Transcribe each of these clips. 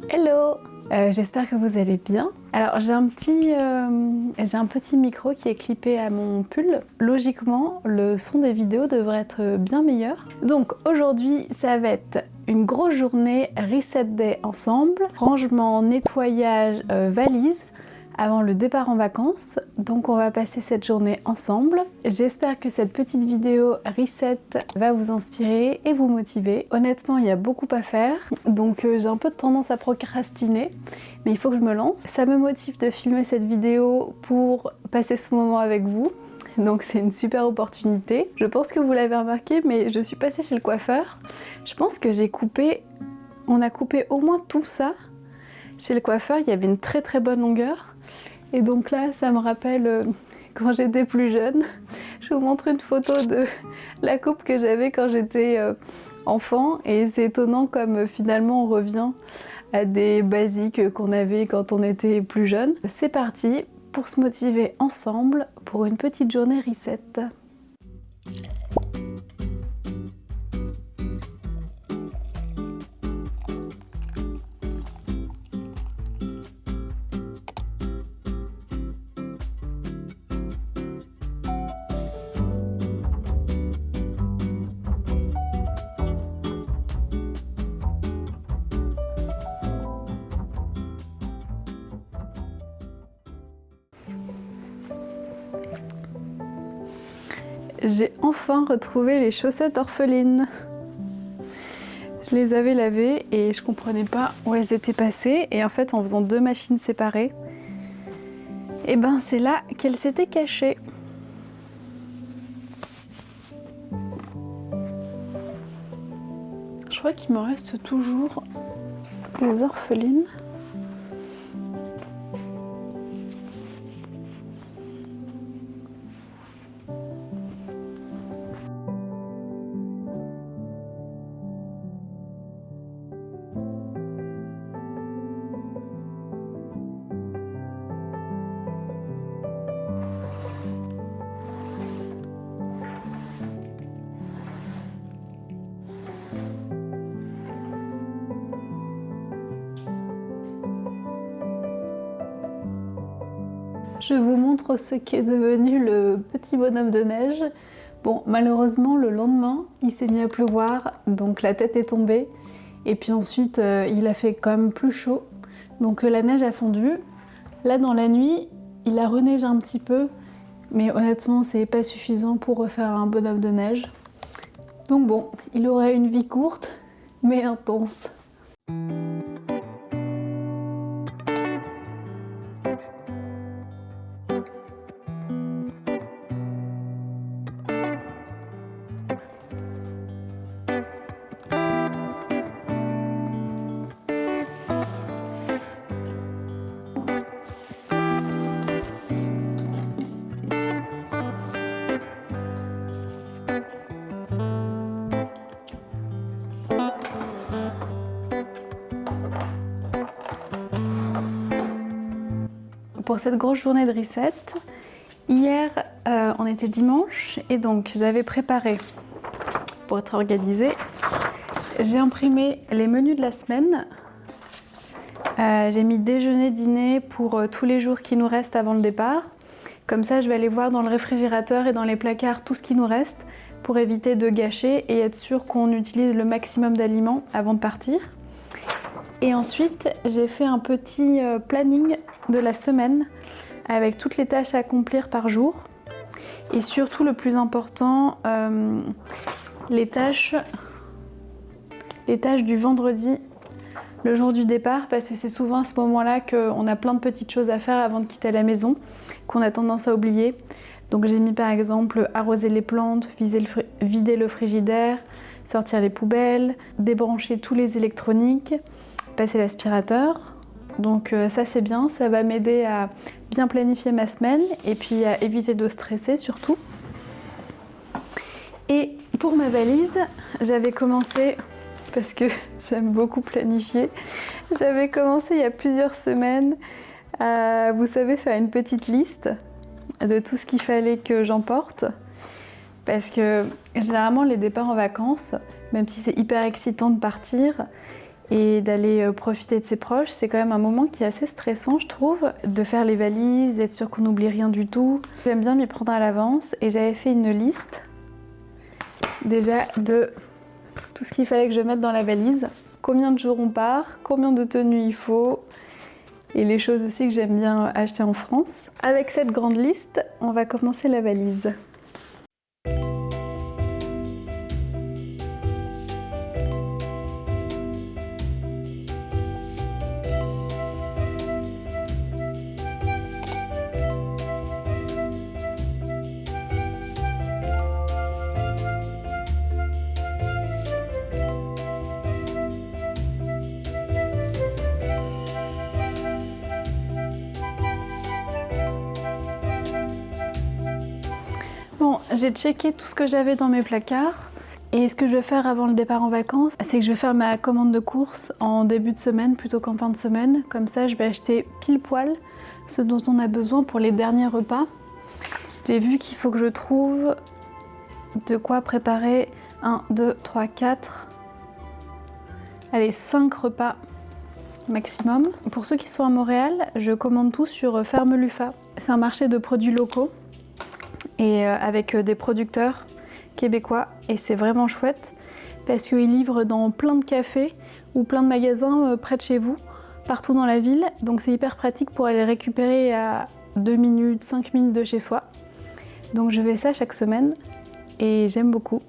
Hello, j'espère que vous allez bien. Alors j'ai un petit micro qui est clippé à mon pull. Logiquement, le son des vidéos devrait être bien meilleur. Donc aujourd'hui, ça va être une grosse journée Reset Day ensemble, rangement, nettoyage, valise avant le départ en vacances. Donc on va passer cette journée ensemble. J'espère que cette petite vidéo Reset va vous inspirer et vous motiver. Honnêtement, il y a beaucoup à faire, donc j'ai un peu de tendance à procrastiner, mais il faut que je me lance. Ça me motive de filmer cette vidéo pour passer ce moment avec vous. Donc c'est une super opportunité. Je pense que vous l'avez remarqué, mais je suis passée chez le coiffeur. Je pense que on a coupé au moins tout ça. Chez le coiffeur, il y avait une très bonne longueur. Et donc là, ça me rappelle quand j'étais plus jeune. Je vous montre une photo de la coupe que j'avais quand j'étais enfant. Et c'est étonnant comme finalement on revient à des basiques qu'on avait quand on était plus jeune. C'est parti pour se motiver ensemble pour une petite journée Reset. J'ai enfin retrouvé les chaussettes orphelines. Je les avais lavées et je comprenais pas où elles étaient passées. Et en fait, en faisant deux machines séparées, et ben c'est là qu'elles s'étaient cachées. Je crois qu'il me reste toujours les orphelines. Je vous montre ce qu'est devenu le petit bonhomme de neige. Bon, malheureusement, le lendemain, il s'est mis à pleuvoir, donc la tête est tombée. Et puis ensuite, il a fait quand même plus chaud, donc la neige a fondu. Là, dans la nuit, il a reneigé un petit peu, mais honnêtement, c'est pas suffisant pour refaire un bonhomme de neige. Donc bon, il aurait une vie courte, mais intense. Pour cette grosse journée de reset, hier on était dimanche et donc j'avais préparé, pour être organisée, j'ai imprimé les menus de la semaine. J'ai mis déjeuner, dîner pour tous les jours qui nous restent avant le départ. Comme ça, je vais aller voir dans le réfrigérateur et dans les placards tout ce qui nous reste pour éviter de gâcher et être sûr qu'on utilise le maximum d'aliments avant de partir. Et ensuite, j'ai fait un petit planning de la semaine avec toutes les tâches à accomplir par jour. Et surtout, le plus important, les tâches du vendredi, le jour du départ, parce que c'est souvent à ce moment-là qu'on a plein de petites choses à faire avant de quitter la maison, qu'on a tendance à oublier. Donc j'ai mis par exemple arroser les plantes, vider le frigidaire, sortir les poubelles, débrancher tous les électroniques, passer l'aspirateur. Donc ça c'est bien, ça va m'aider à bien planifier ma semaine et puis à éviter de stresser surtout. Et pour ma valise, j'avais commencé, parce que j'aime beaucoup planifier, j'avais commencé il y a plusieurs semaines à, vous savez, faire une petite liste de tout ce qu'il fallait que j'emporte. Parce que généralement les départs en vacances, même si c'est hyper excitant de partir, et d'aller profiter de ses proches. C'est quand même un moment qui est assez stressant, je trouve, de faire les valises, d'être sûr qu'on n'oublie rien du tout. J'aime bien m'y prendre à l'avance et j'avais fait une liste déjà de tout ce qu'il fallait que je mette dans la valise. Combien de jours on part, combien de tenues il faut et les choses aussi que j'aime bien acheter en France. Avec cette grande liste, on va commencer la valise. Bon, j'ai checké tout ce que j'avais dans mes placards et ce que je vais faire avant le départ en vacances, c'est que je vais faire ma commande de courses en début de semaine plutôt qu'en fin de semaine. Comme ça, je vais acheter pile poil ce dont on a besoin pour les derniers repas. J'ai vu qu'il faut que je trouve de quoi préparer 1, 2, 3, 4, allez 5 repas maximum. Pour ceux qui sont à Montréal, je commande tout sur Ferme Lufa. C'est un marché de produits locaux et avec des producteurs québécois et c'est vraiment chouette parce qu'ils livrent dans plein de cafés ou plein de magasins près de chez vous, partout dans la ville, donc c'est hyper pratique pour aller récupérer à 2 minutes, 5 minutes de chez soi. Donc je fais ça chaque semaine et j'aime beaucoup.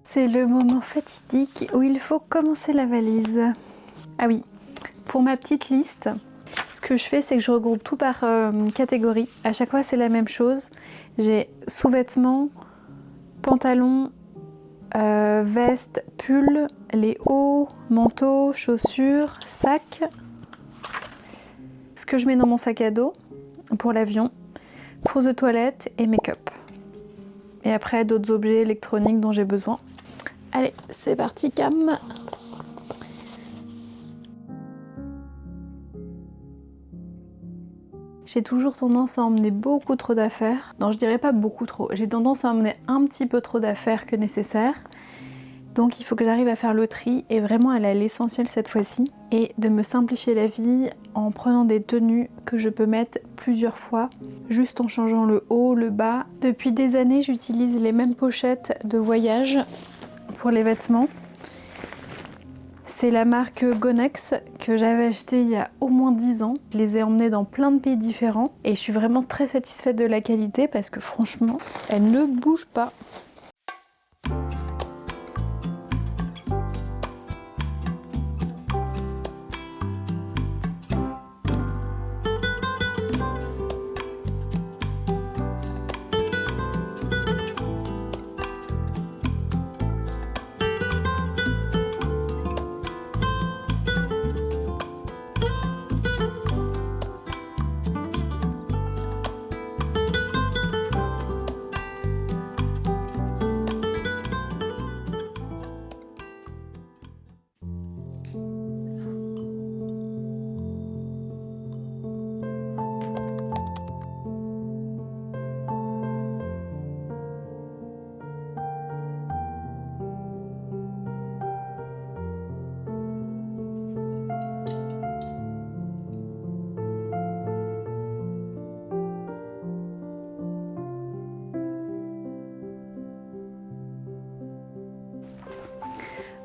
C'est le moment fatidique où il faut commencer la valise. Ah oui, pour ma petite liste, ce que je fais, c'est que je regroupe tout par catégorie. À chaque fois, c'est la même chose. J'ai sous-vêtements, pantalons, veste, pull, les hauts, manteaux, chaussures, sacs. Ce que je mets dans mon sac à dos pour l'avion, trousse de toilette et make-up. Et après, d'autres objets électroniques dont j'ai besoin. Allez, c'est parti, Cam. J'ai toujours tendance à emmener beaucoup trop d'affaires. Non, je dirais pas beaucoup trop. J'ai tendance à emmener un petit peu trop d'affaires que nécessaire. Donc il faut que j'arrive à faire le tri et vraiment aller à l'essentiel cette fois-ci. Et de me simplifier la vie en prenant des tenues que je peux mettre plusieurs fois, juste en changeant le haut, le bas. Depuis des années, j'utilise les mêmes pochettes de voyage pour les vêtements. C'est la marque Gonex que j'avais acheté il y a au moins 10 ans. Je les ai emmenées dans plein de pays différents et je suis vraiment très satisfaite de la qualité parce que franchement, elles ne bougent pas.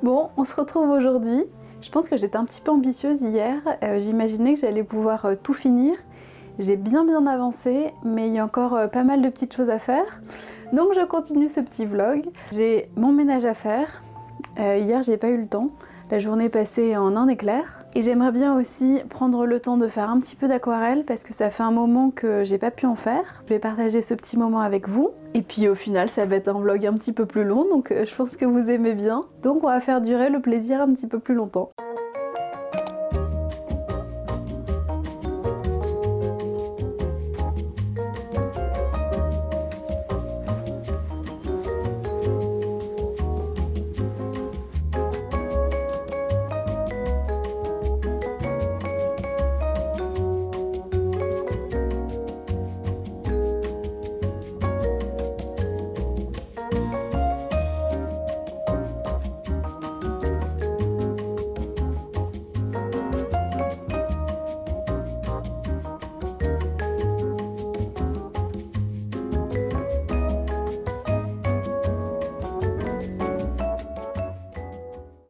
Bon, on se retrouve aujourd'hui. Je pense que j'étais un petit peu ambitieuse hier. J'imaginais que j'allais pouvoir tout finir. J'ai bien avancé, mais il y a encore pas mal de petites choses à faire. Donc je continue ce petit vlog. J'ai mon ménage à faire. Hier, j'ai pas eu le temps. la journée passée en un éclair. Et j'aimerais bien aussi prendre le temps de faire un petit peu d'aquarelle parce que ça fait un moment que j'ai pas pu en faire. Je vais partager ce petit moment avec vous. Et puis au final, ça va être un vlog un petit peu plus long, donc je pense que vous aimez bien. Donc on va faire durer le plaisir un petit peu plus longtemps.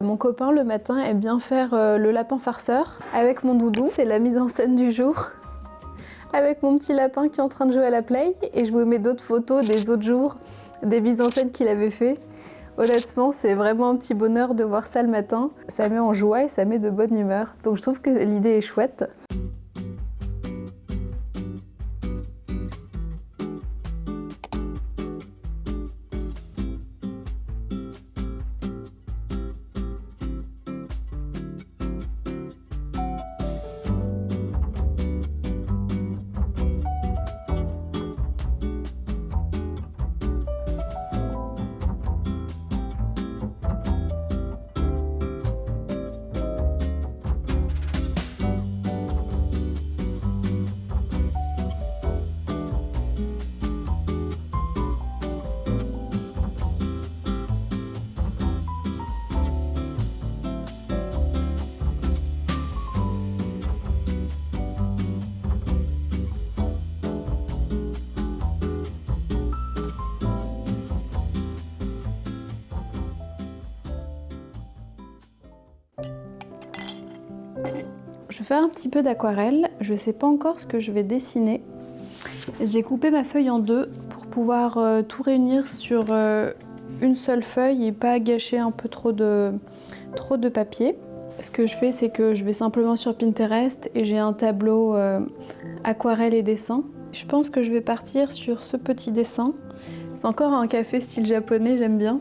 Mon copain le matin aime bien faire le lapin farceur avec mon doudou, c'est la mise en scène du jour. Avec mon petit lapin qui est en train de jouer à la play et je vous mets d'autres photos des autres jours, des mises en scène qu'il avait fait. Honnêtement, c'est vraiment un petit bonheur de voir ça le matin. Ça met en joie et ça met de bonne humeur. Donc je trouve que l'idée est chouette. Je vais faire un petit peu d'aquarelle, je sais pas encore ce que je vais dessiner. J'ai coupé ma feuille en deux pour pouvoir tout réunir sur une seule feuille et pas gâcher un peu trop de papier. Ce que je fais, c'est que je vais simplement sur Pinterest et j'ai un tableau aquarelle et dessin. Je pense que je vais partir sur ce petit dessin. C'est encore un café style japonais, j'aime bien.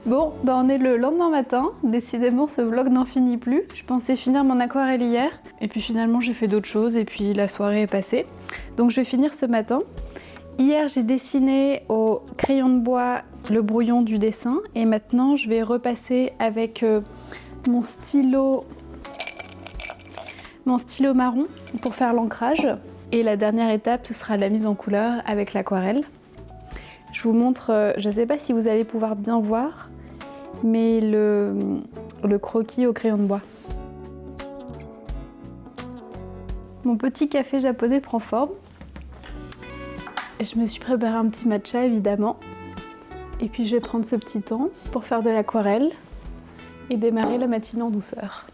Bon, bah on est le lendemain matin, décidément ce vlog n'en finit plus. Je pensais finir mon aquarelle hier, et puis finalement j'ai fait d'autres choses, et puis la soirée est passée. Donc je vais finir ce matin. Hier j'ai dessiné au crayon de bois le brouillon du dessin, et maintenant je vais repasser avec mon stylo marron pour faire l'ancrage. Et la dernière étape, ce sera la mise en couleur avec l'aquarelle. Je vous montre, je ne sais pas si vous allez pouvoir bien voir, mais le croquis au crayon de bois. Mon petit café japonais prend forme. Je me suis préparé un petit matcha évidemment. Et puis je vais prendre ce petit temps pour faire de l'aquarelle et démarrer la matinée en douceur.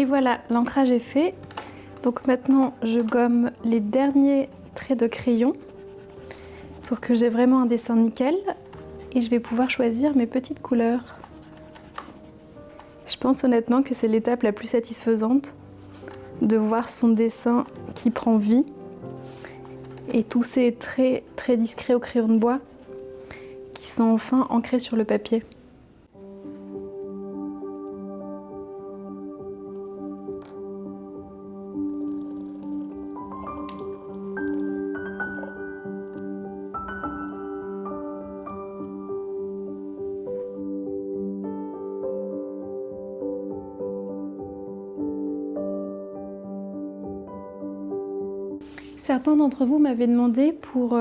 Et voilà, l'ancrage est fait. Donc maintenant, je gomme les derniers traits de crayon pour que j'ai vraiment un dessin nickel. Et je vais pouvoir choisir mes petites couleurs. Je pense honnêtement que c'est l'étape la plus satisfaisante, de voir son dessin qui prend vie et tous ces traits très discrets au crayon de bois qui sont enfin ancrés sur le papier. Certains d'entre vous m'avaient demandé pour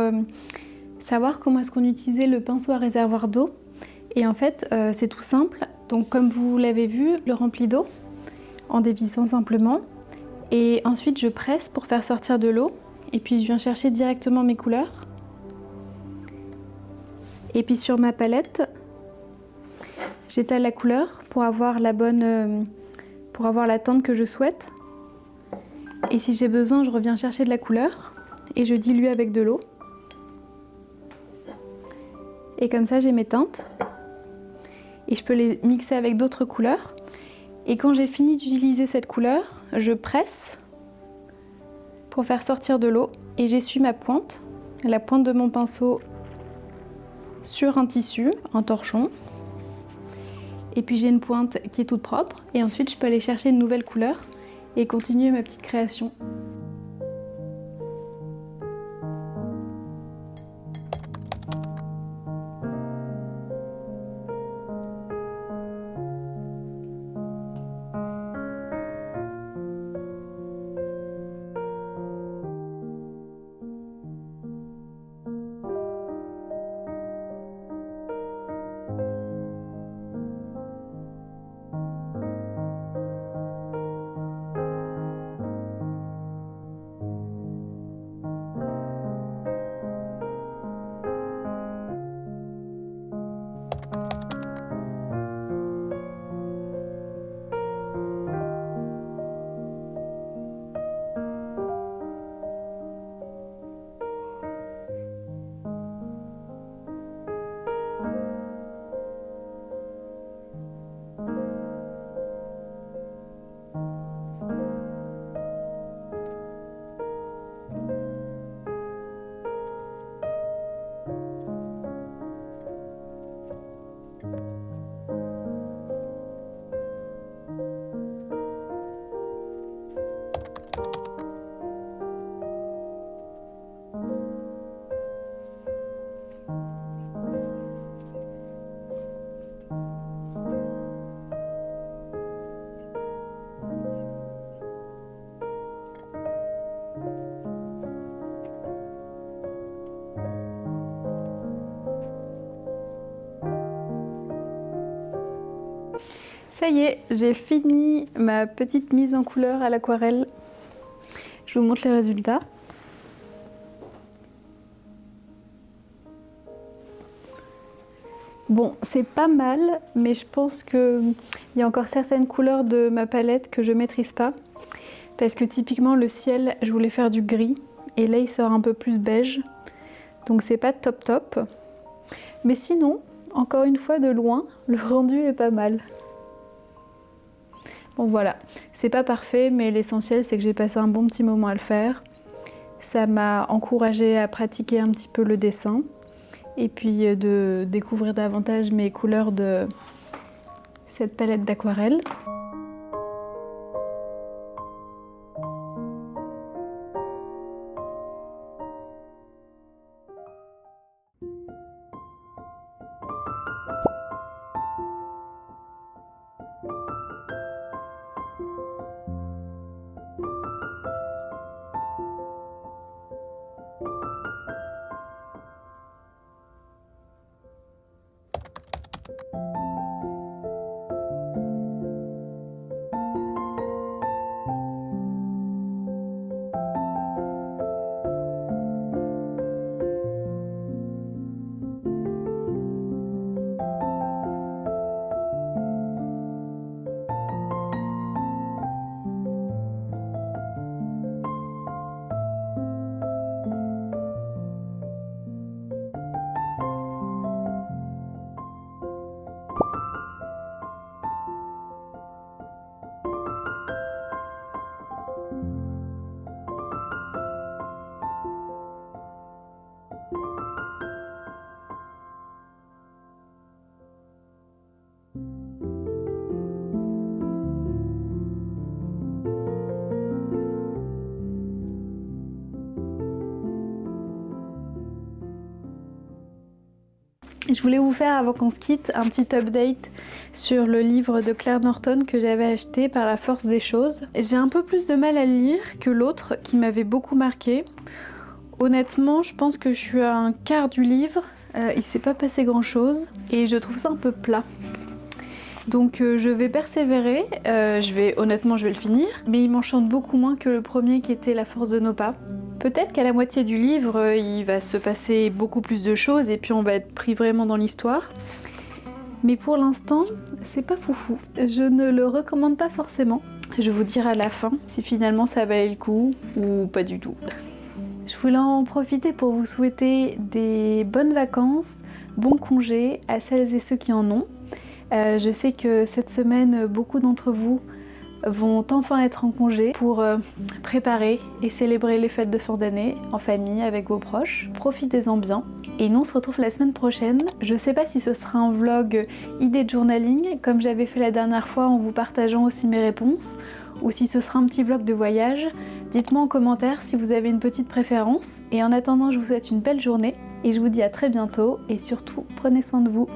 savoir comment est-ce qu'on utilisait le pinceau à réservoir d'eau. Et en fait, c'est tout simple. Donc comme vous l'avez vu, je le remplis d'eau en dévissant simplement. Et ensuite, je presse pour faire sortir de l'eau. Et puis, je viens chercher directement mes couleurs. Et puis sur ma palette, j'étale la couleur pour avoir la bonne, pour avoir la teinte que je souhaite. Et si j'ai besoin, je reviens chercher de la couleur et je dilue avec de l'eau. Et comme ça, j'ai mes teintes. Et je peux les mixer avec d'autres couleurs. Et quand j'ai fini d'utiliser cette couleur, je presse pour faire sortir de l'eau et j'essuie ma pointe, la pointe de mon pinceau sur un tissu, un torchon. Et puis j'ai une pointe qui est toute propre et ensuite je peux aller chercher une nouvelle couleur et continuer ma petite création. Ça y est, j'ai fini ma petite mise en couleur à l'aquarelle. Je vous montre les résultats. Bon, c'est pas mal, mais je pense qu'il y a encore certaines couleurs de ma palette que je maîtrise pas. Parce que typiquement le ciel, je voulais faire du gris. Et là, il sort un peu plus beige. Donc c'est pas top top. Mais sinon, encore une fois de loin, le rendu est pas mal. Bon voilà, c'est pas parfait, mais l'essentiel c'est que j'ai passé un bon petit moment à le faire. Ça m'a encouragée à pratiquer un petit peu le dessin et puis de découvrir davantage mes couleurs de cette palette d'aquarelle. Je voulais vous faire, avant qu'on se quitte, un petit update sur le livre de Claire Norton que j'avais acheté par la force des choses. J'ai un peu plus de mal à le lire que l'autre qui m'avait beaucoup marqué. Honnêtement, je pense que je suis à un quart du livre, il s'est pas passé grand chose et je trouve ça un peu plat. Donc je vais persévérer, honnêtement je vais le finir, mais il m'enchante beaucoup moins que le premier qui était La force de nos pas. Peut-être qu'à la moitié du livre, il va se passer beaucoup plus de choses et puis on va être pris vraiment dans l'histoire. Mais pour l'instant, c'est pas foufou. Je ne le recommande pas forcément. Je vous dirai à la fin si finalement ça valait le coup ou pas du tout. Je voulais en profiter pour vous souhaiter des bonnes vacances, bons congés à celles et ceux qui en ont. Je sais que cette semaine, beaucoup d'entre vous vont enfin être en congé pour préparer et célébrer les fêtes de fin d'année en famille avec vos proches. Profitez-en bien. Et nous on se retrouve la semaine prochaine. Je sais pas si ce sera un vlog idée de journaling comme j'avais fait la dernière fois en vous partageant aussi mes réponses, ou si ce sera un petit vlog de voyage. Dites-moi en commentaire si vous avez une petite préférence. Et en attendant, je vous souhaite une belle journée et je vous dis à très bientôt et surtout prenez soin de vous.